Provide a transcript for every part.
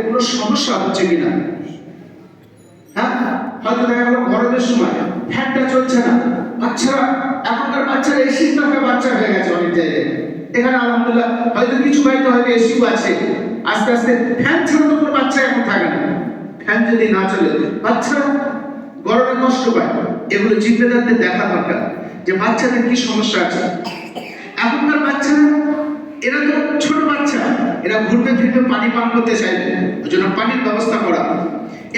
কোনো সমস্যা হচ্ছে কিনা। হ্যাঁ, হয়তো দেখা গেল গরমের সময় ফ্যানটা চলছে না, বাচ্চারা, এখনকার বাচ্চারা এসি থাকা বাচ্চা হয়ে গেছে অনেক জায়গায়। এখানে আলহামদুলিল্লাহ হয়তো কিছু বাড়িতে হয়তো এসিও আছে, আস্তে আস্তে ফ্যান ছাড়া তো কোনো বাচ্চা এখন থাকে না। ফ্যান যদি না চলে বাচ্চারা গরমে কষ্ট পায়। এগুলো জিম্মেদারদের দেখা দরকার যে বাচ্চাদের কি সমস্যা আছে। এখনকার বাচ্চারা, এরা তো ছোট বাচ্চা, এরা ঘুরতে ফিরতে পানি পান করতে চাইবে, ওই জন্য পানির ব্যবস্থা করা,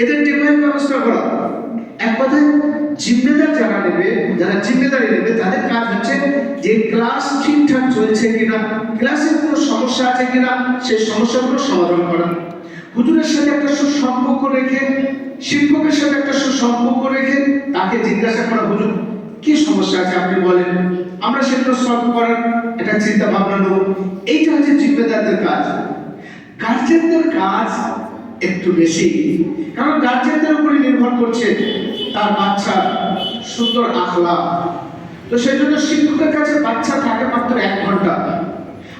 এদের টেবিলের ব্যবস্থা করা। এক কথায় জিম্মেদার যারা নেবে, যারা জিম্মেদারি নেবে, তাদের কাজ হচ্ছে যে ক্লাস ঠিকঠাক চলছে কিনা, ক্লাসে কোনো সমস্যা আছে কিনা, সেই সমস্যাগুলো সমাধান করা। হুজুরের সাথে একটা সুসম্পর্ক রেখে, শিক্ষকের সাথে একটা সুসম্পর্ক রেখে তাকে জিজ্ঞাসা করা, হুজুর কি সমস্যা আছে আপনি বলেন, আমরা সেগুলো সলভ করার একটা চিন্তা ভাবনা নেব। এইটা হচ্ছে জিম্মেদারদের কাজ। গার্জেনদের কাজ একটু বেশি, কারণ গার্জেনদের উপরে নির্ভর করছে তার বাচ্চা সুন্দর আখলাক। তো সেই জন্য শিক্ষকের কাছে বাচ্চা থাকে মাত্র 1 ঘন্টা,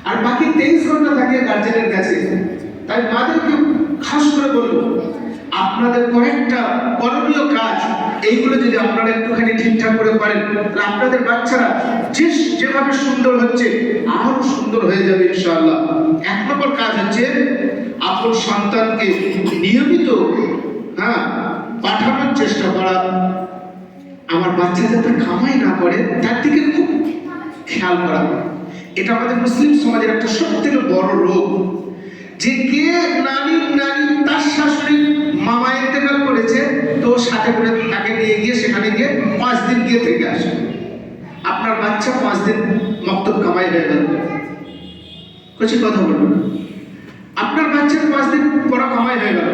আর বাকি 23 ঘন্টা থাকে গার্জেনের কাছে। তাই মাদেরকে খাস করে বলবো, আপনাদের কয়েকটা করণীয় কাজ, এইগুলো যদি আপনারা একটুখানি ঠিকঠাক করে করেন, তাহলে আপনাদের বাচ্চারা যেভাবে সুন্দর হচ্ছে আরো সুন্দর হয়ে যাবে ইনশাআল্লাহ। 1 নম্বর কাজ হচ্ছে আপন সন্তানকে নিয়মিত পাঠানোর চেষ্টা করা। আমার বাচ্চা যাতে কামাই না করে তার দিকে খুব খেয়াল করা। এটা আমাদের মুসলিম সমাজের একটা সবথেকে বড় রোগ, যে কে নানি তার শাশুড়ি মামা ইন্তেকাল করেছে, তো সাথে করে তাকে নিয়ে গিয়ে সেখানে গিয়ে 5 দিন গিয়ে থেকে আসে। আপনার বাচ্চা 5 দিন মক্তব কামাই হয়ে গেল, কিছু কথা বলুন, আপনার বাচ্চার 5 দিন পড়া কামাই হয়ে গেল,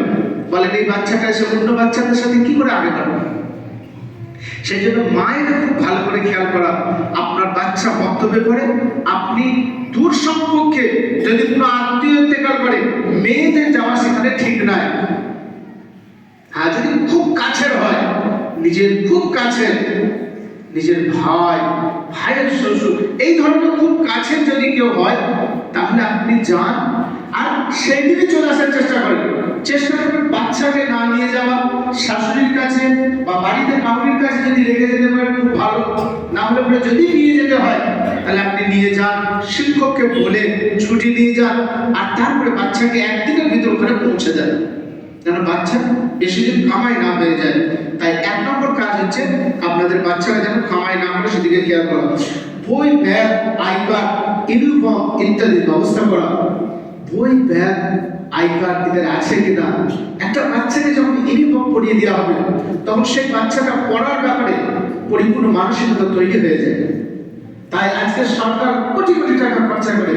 বলেন এই বাচ্চাটা এসে অন্য বাচ্চাদের সাথে কি করে আগে বাড়বে। সেই জন্য মায়েরা খুব ভালো করে খেয়াল করা, আপনার বাচ্চা বক্তব্যে পড়ে, আপনি দূর সম্পর্কে যদি কোনো আত্মীয় ইন্তেকাল করে, মেয়েদের যাওয়া সেখানে ঠিক নয়। হ্যাঁ, যদি খুব কাছের হয়, নিজের খুব কাছের, নিজের ভাইয়ের শ্বশুর, এই ধরনের খুব কাছের যদি কেউ হয়, তাহলে আপনি যান, আর সেই দিনই চলে আসার চেষ্টা করবেন। বাচ্চাকে না নিয়ে যাওয়া, শাশুড়ির কাছে বা বাড়িতে কাউরির কাছে যদি রেখে যেতে পারেন খুব ভালো, না হলে পরে যদি নিয়ে যেতে হয় তাহলে আপনি নিয়ে যান, শিক্ষককে বলে ছুটি নিয়ে যান, আর তারপরে বাচ্চাকে 1 দিনের ভিতর ওখানে পৌঁছে দেন, যেন বাচ্চা বেশি দিন কামাই না হয়ে যায়। তাই 1 নম্বর কাজ হচ্ছে আপনাদের বাচ্চারা যেন কামাই না করে সেদিকে খেয়াল করা। বই, ব্যাগ, আই কার্ড, ইউনিফর্ম ইত্যাদি ব্যবস্থা করা। বই, ব্যাগ, আই কার্ড এদের আছে কিনা। একটা বাচ্চাকে যখন ইউনিফর্ম পরিয়ে দেওয়া হবে, তখন সেই বাচ্চাটা পড়ার ব্যাপারে পরিপূর্ণ মানসিকতা তৈরি হয়ে যায়। তাই আজকে সরকার কোটি কোটি টাকা খরচা করে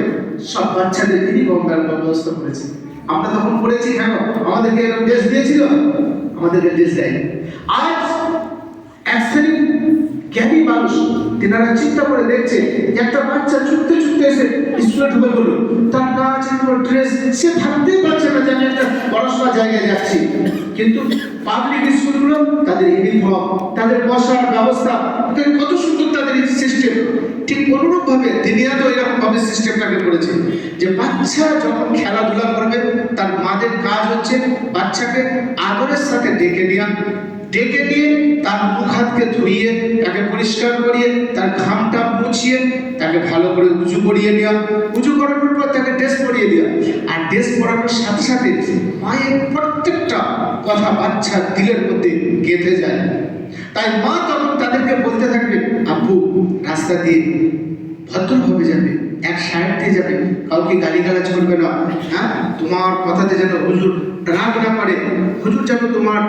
সব বাচ্চাদের ইউনিফর্ম ব্যবস্থা করেছে। আমরা তখন পড়েছি, কেন আমাদেরকে এরকম ড্রেস দিয়েছিল, আমাদেরকে ড্রেস দেয়নি। আজ এক শ্রেণীর জ্ঞানী মানুষ, তেনারা চিন্তা করে দেখছে, একটা বাচ্চা ছুটতে এসে স্কুলে ঢুকে গেল, তার না আছে কোনো ড্রেস, সে ভাবতেই পারছে না যে আমি একটা পড়াশোনার জায়গায় যাচ্ছি। কিন্তু পাবলিক স্কুলগুলো, তাদের ইউনিফর্ম, তাদের বসার ব্যবস্থা, কত সুন্দর তাদের সিস্টেম। ঠিক অনুরূপ ভাবে দুনিয়াতেও এরকম ভাবে সিস্টেমটাকে করেছে যে বাচ্চা যখন খেলাধুলা করবে, তার মাদের কাজ হচ্ছে বাচ্চাকে আদরের সাথে ডেকে নিয়ে তার মুখ হাতকে ধুইয়ে, তাকে পরিষ্কার করিয়ে, তার ঘামটা মুছিয়ে, তাকে ভালো করে উজু করিয়ে নেওয়া, উজু করানোর পর তাকে ড্রেস পরিয়ে দেওয়া। আর ড্রেস পরানোর সাথে সাথে মায়ের প্রত্যেকটা কথা বাচ্চার দিলের মধ্যে গেঁথে যায়। তাই মা তখন তাদেরকে বলতে থাকবে, আব্বু রাস্তা দিয়ে ভদ্রভাবে যাবে, 1 সাইড দিয়ে যাবে, কাউকে গালিগালাজ করবে না। হ্যাঁ, তোমার কথাতে যেন হুজুর রাগ না করে, হুজুর যেন তোমার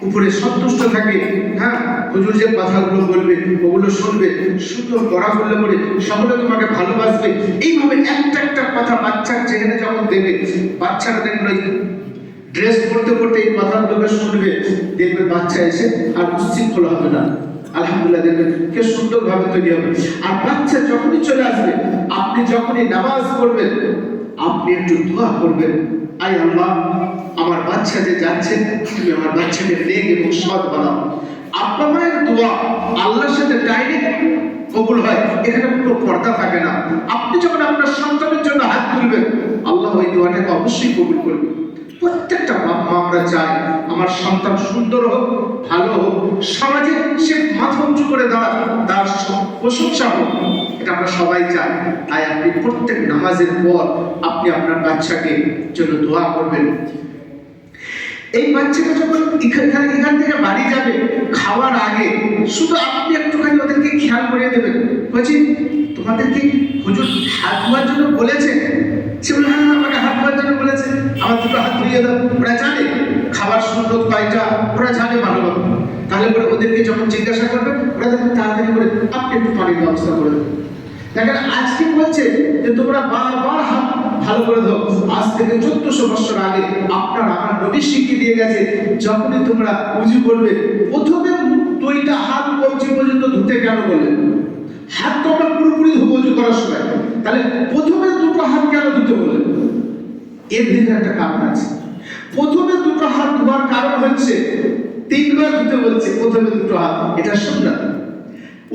উপরে সন্তুষ্ট থাকে। হ্যাঁ, হুজুর যে কথাগুলো বলবে ওগুলো শুনবে, সুন্দর পড়া করলে পরে সকলে তোমাকে ভালোবাসবে। এইভাবে একটা কথা বাচ্চার যেখানে যখন দেবে, বাচ্চারা দেখবে ড্রেস পরতে এই কথাগুলোকে শুনবে, দেখবে বাচ্চা এসে আর উচ্ছৃঙ্খল হবে না। আলহামদুলিল্লাহ, দেখবেন কে সুন্দরভাবে তৈরি হবে। আর বাচ্চা যখনই চলে আসবে, আপনি যখনই নামাজ পড়বেন, আপনি একটু দোয়া করবেন, আয় আল্লাহ, আমার বাচ্চা যে যাচ্ছে, তুমি আমার বাচ্চাকে নেক এবং সৎ বানাও। আব্বা মায়ের দোয়া আল্লাহর সাথে ডাইরেক্ট কবুল হয়, এখানে কোনো পর্দা থাকে না। আপনি যখন আপনার সন্তানের জন্য হাত তুলবেন, আল্লাহ ওই দোয়াটাকে অবশ্যই কবুল করবে। প্রত্যেক আমরা চাই আমার সন্তান সুন্দর হোক, ভালো হোক, সমাজে সে মাথা উঁচু করে দাঁড়াক, তার প্রশংসা হোক, এটা আমরা সবাই চাই। তাই আপনি প্রত্যেক নামাজের পর আপনি আপনার বাচ্চাকে জন্য দোয়া করবেন। এই বাচ্চাটা যখন এখান থেকে বাড়ি যাবে, খাওয়ার আগে শুধু আপনি একটুখানি ওদেরকে খেয়াল করিয়ে দেবেন, বলছি তোমাদেরকে হুজুর হাত ধোয়ার জন্য বলেছে? সে বলে হ্যাঁ আমাকে হাত ধোয়ার জন্য বলেছে, আমার দুটো হাত ধুইয়ে দাও। ওরা জানে খাবার সুন্দর কয়টা, ওরা জানে ভালোভাবে। তাহলে পরে ওদেরকে যখন জিজ্ঞাসা করবে, ওরা দেখুন তাড়াতাড়ি করে আপনি একটু পানির ব্যবস্থা করে দেবেন। দেখেন আজকে বলছে যে তোমরা বারবার হাত ভালো করে দাও। আজ থেকে 1400 বছর আগে আপনার আমার নবী শিখিয়ে দিয়ে গেছে, যখনই তোমরা উযু করবে প্রথমে দুইটা হাত কবজি পর্যন্ত ধুতে কেন বললেন? হাত তো আমরা পুরোপুরি ধুবো উযু করার সময়, তাহলে প্রথমে দুটো হাত কেন ধুতে বললেন? এর ভিতরে একটা কারণ আছে। প্রথমে দুটো হাত ধোয়ার কারণ হচ্ছে 3বার ধুতে বলছে প্রথমে দুটো হাত, এটা সুন্নাত।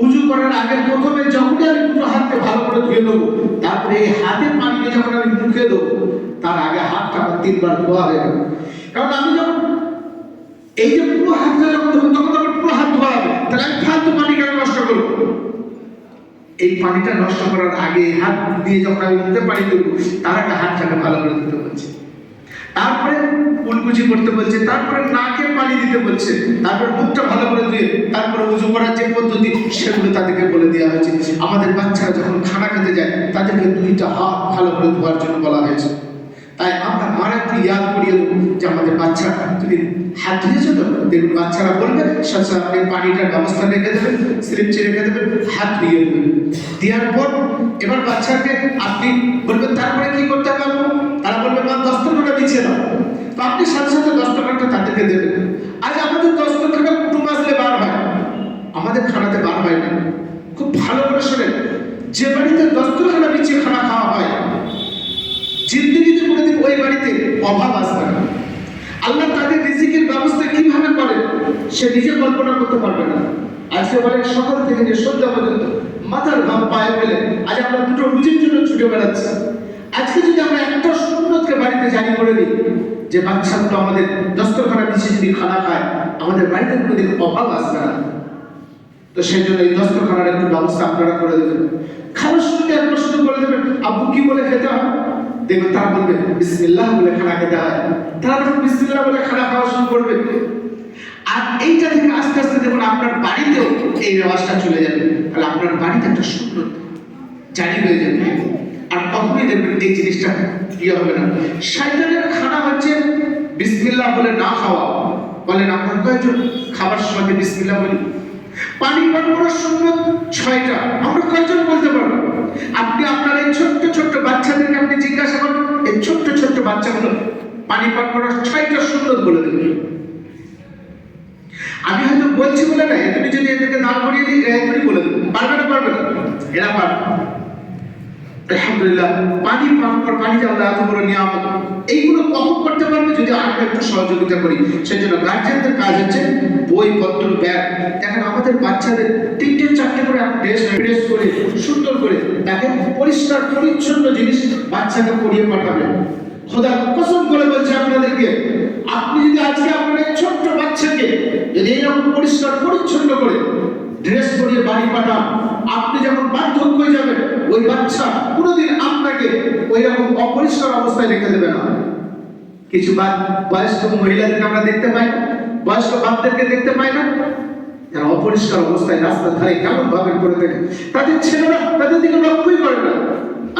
উযু করার আগে প্রথমে যখনই আমি দুটো হাতকে ভালো করে ধুয়ে দেবো, তারপরে এই হাতে পানি নিয়ে যখন আমি মুখে দেবো, তার আগে হাতটা আমার 3বার ধোয়া হয়ে গেল। কারণ আমি যখন এই যে পুরো হাতটা যখন ধোবো, তখন আমার পুরো হাত ধোয়া হবে, তাহলে আমি ফালতু পানি কেন নষ্ট করবো? এই পানিটা নষ্ট করার আগে হাত দিয়ে যখন আমি মুখে পানি দেবো, তার আগে হাতটাকে ভালো করে ধুতে বলছে। তারপরে কুলকুচি করতে বলছে, তারপরে নাকে পানি দিতে বলছে, তারপরে মুখটা ভালো করে ধুয়ে তারপরে উযু করার যে পদ্ধতি সেগুলো তাদেরকে বলে দেওয়া হয়েছে। আমাদের বাচ্চারা যখন খানা খেতে যায়, তাদেরকে 2টা হাত ভালো করে ধোয়ার জন্য বলা হয়েছে। তাই আমরা মারা একটু ইয়াদ করিয়ে দেবো যে আমাদের বাচ্চা তুমি হাত ধুয়েছো তো, দেখুন বাচ্চারা বলবে সাথে সাথে আপনি পানিটার ব্যবস্থা রেখে দেবেন, স্লিপচে রেখে দেবেন, হাত ধুয়ে দেবেন। দেওয়ার পর এবার বাচ্চাকে আপনি বলবেন তারপরে কি করতে পারবো? তারা বলবে মা দস্তরখানা বিছিয়ে দাও, তো আপনি সাথে সাথে দস্তরখানাটা তাদেরকে দেবেন। আজ আমাদের দস্তরখানা কুটুম আসলে বার হয়, আমাদের খানাতে বার হয় না। খুব ভালো করে শোনেন, যে বাড়িতে দস্তরখানা বিছিয়ে খানা খাওয়া হয়, জিন্দগিতে কোনোদিন ওই বাড়িতে অভাব আসবে না। আল্লাহ তাদের রিজিকের ব্যবস্থা কিভাবে করেন সে নিজে কল্পনা করতে পারবে না। আজকে বলে সকাল থেকে যে সন্ধ্যা পর্যন্ত মাথার ঘাম পায়ে ফেলে আজ আমরা দুটো রুজির জন্য ছুটে বেড়াচ্ছি। আজকে যদি আমরা একটা সুন্নতকে বাড়িতে জারি করে দিই যে বাচ্চাগুলো আমাদের দস্তরখানা বিছিয়ে যদি খানা খায়, আমাদের বাড়িতে কোনোদিন অভাব আসবে না। তো সেই জন্য এই দস্তরখানার একটু ব্যবস্থা আপনারা করে দেবেন। খাবার শুরুতে এক প্রশ্ন করে দেবেন, আব্বু কি বলে খেতে হয়? দেখবেন তারা বলবে বিসমিল্লাহ বলে খানা খেতে হয়। তারা যখন বিসমিল্লাহ বলে খানা খাওয়া শুরু করবে, আর এইটা থেকে আস্তে আস্তে দেখুন আপনার বাড়িতেও এই রেওয়াজটা চলে যাবে। তাহলে আপনার বাড়িতে একটা সুন্দর জারি হয়ে যাবে, আর কখনোই দেখবেন এই জিনিসটা ইয়ে হবে না। শয়তানের খানা হচ্ছে বিসমিল্লাহ বলে না খাওয়া। বলেন আপনার কয়জন খাবার সময় বিসমিল্লাহ বলি? পানি পান করার সুন্নত 6টা, আমরা কয়জন বলতে পারবো? আপনি আপনার এই ছোট্ট ছোট্ট বাচ্চাদেরকে আপনি জিজ্ঞাসা করুন, এই ছোট্ট ছোট্ট বাচ্চাগুলো পানি পান করার 6টা সুন্নত বলে দেবেন। আমি হয়তো বলছি বলে না, তুমি যদি এদেরকে দাঁড় করিয়ে দিই এখনই বলে দেবো, পারবে না? পারবে না? এরা পারবে। আলহামদুলিল্লাহ, পানি পান কর, পানি যে আল্লাহ এত বড় নিয়ামত, এইগুলো কখন করতে পারবে? যদি আমরা একটু সহযোগিতা করি। সেই জন্য গার্জিয়ানদের কাজ হচ্ছে বই পত্র ব্যাগ। দেখেন আমাদের বাচ্চাদের 3-4টে করে ড্রেস করে সুন্দর করে তাকে পরিষ্কার পরিচ্ছন্ন জিনিস বাচ্চাকে পরিয়ে পাঠাবেন। খোদা কসম করে বলছে আপনাদেরকে, আপনি যদি আজকে আপনার এই ছোট্ট বাচ্চাকে যদি এইরকম পরিষ্কার পরিচ্ছন্ন করে ড্রেস পরিয়ে বাড়ি পাঠান, আপনি যখন বার্ধক্য হয়ে যাবেন ওই বাচ্চা কোনোদিন আপনাকে ওই রকম অপরিষ্কার অবস্থায় রেখে দেবে না। কিছু বয়স্ক মহিলাদেরকে আমরা দেখতে পাই না, বয়স্ক বাপদেরকে দেখতে পাই না, যারা অপরিষ্কার অবস্থায় রাস্তার ধারে কেমন ভাবে করে থাকে, তাদের ছেলেরা তাদের দিকে লক্ষ্যই করে না।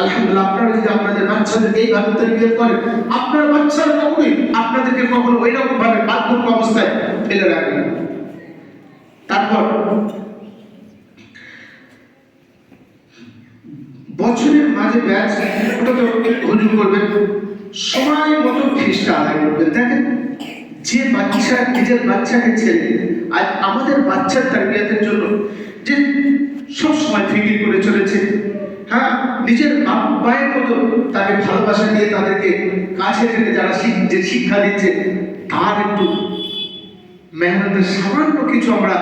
আলহামদুলিল্লাহ, আপনারা যদি আপনাদের বাচ্চাদেরকে এইভাবে তরবিয়ত করেন, আপনার বাচ্চারা কখনোই আপনাদেরকে কখনো ওই রকম ভাবে বার্ধক্য অবস্থায় ফেলে রাখবে না। তারপর বছরের মাঝে ব্যাচ ওটা তো হুজুর করবেন, সময় মতো ফিসটা আদায় করবেন। দেখেন যে বাচ্চা নিজের বাচ্চাকে ছেড়ে আজ আমাদের বাচ্চার তারবিয়াতের জন্য যে সব সময় ফিকির করে চলেছে, হ্যাঁ নিজের মায়ের মতো তাকে ভালোবাসা দিয়ে তাদেরকে কাছে টেনে যারা যে শিক্ষা দিচ্ছে, তার একটু মেহনতের সামান্য কিছু আমরা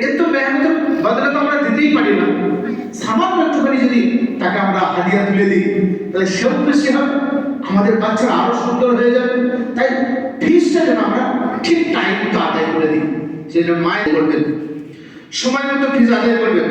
এত মেহনতের বদলে তো আমরা দিতেই পারি না, সামান্য একটুখানি যদি তাকে আমরা হাদিয়া তুলে দিই তাহলে সেও খুশি হবে, আমাদের বাচ্চারা আরো সুন্দর হয়ে যাবে। তাই ফিসটা যেন ঠিক টাইম মতো আদায় করে দিন। সেটা মায়ের করবেন, সময় মতো ফিজ আদায় করবেন।